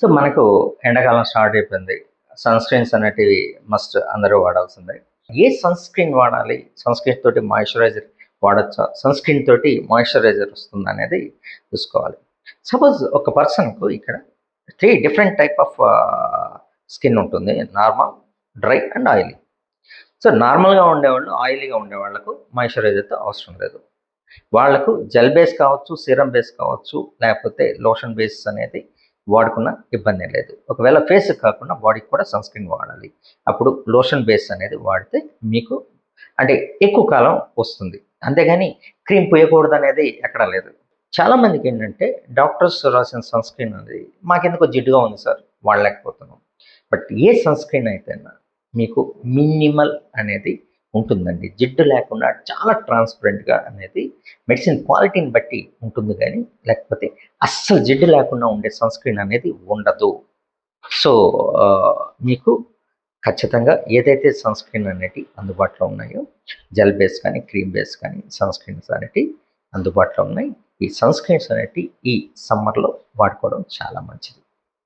So మనకు ఎండాకాలం start అయిపోయింది. సన్ స్క్రీన్స్ అనేటివి మస్ట్ అందరూ వాడాల్సిందే. ఏ సన్ స్క్రీన్ వాడాలి? సన్ స్క్రీన్ తోటి మాయిశ్చరైజర్ వాడొచ్చా? సన్ స్క్రీన్ తోటి మాయిశ్చరైజర్ వస్తుందనేది చూసుకోవాలి. సపోజ్ ఒక పర్సన్‌కు ఇక్కడ 3 డిఫరెంట్ టైప్ ఆఫ్ స్కిన్ ఉంటుంది. Normal, dry and oily. So నార్మల్‌గా ఉండేవాళ్ళు, ఆయిలీగా ఉండేవాళ్ళకు మాయిశ్చరైజర్‌తో అవసరం లేదు. వాళ్ళకు జెల్ బేస్ కావచ్చు, సీరం బేస్ కావచ్చు, లేకపోతే లోషన్ బేస్ అనేది వాడుకున్న ఇబ్బంది లేదు. ఒకవేళ ఫేస్‌కి కాకుండా బాడీకి కూడా సన్ స్క్రీన్ వాడాలి. అప్పుడు లోషన్ బేస్ అనేది వాడితే మీకు అంటే ఎక్కువ కాలం వస్తుంది. అంతేగాని క్రీమ్ పూయకూడదనేది ఎక్కడా లేదు. చాలామందికి ఏంటంటే డాక్టర్స్ రాసిన సన్ స్క్రీన్ అనేది మాకెందుకో జిడ్డుగా ఉంది సార్ వాడలేకపోతున్నాం. బట్ ఏ సన్ స్క్రీన్ అయితేనా మీకు మినిమల్ అనేది ఉంటుందండి. జిడ్డు లేకుండా చాలా ట్రాన్స్పరెంట్‌గా అనేది మెడిసిన్ క్వాలిటీని బట్టి ఉంటుంది గానీ, లేకపోతే అస్సలు జిడ్డు లేకుండా ఉండే సన్ స్క్రీన్ అనేది ఉండదు. సో, మీకు ఖచ్చితంగా ఏదైతే సన్ స్క్రీన్ అనేటివి అందుబాటులో ఉన్నాయో, జెల్ బేస్ కానీ, క్రీమ్ బేస్ కానీ సన్ స్క్రీన్స్ అనేటివి అందుబాటులో ఉన్నాయి. ఈ సన్ స్క్రీన్స్ అనేటివి ఈ సమ్మర్‌లో వాడుకోవడం చాలా మంచిది.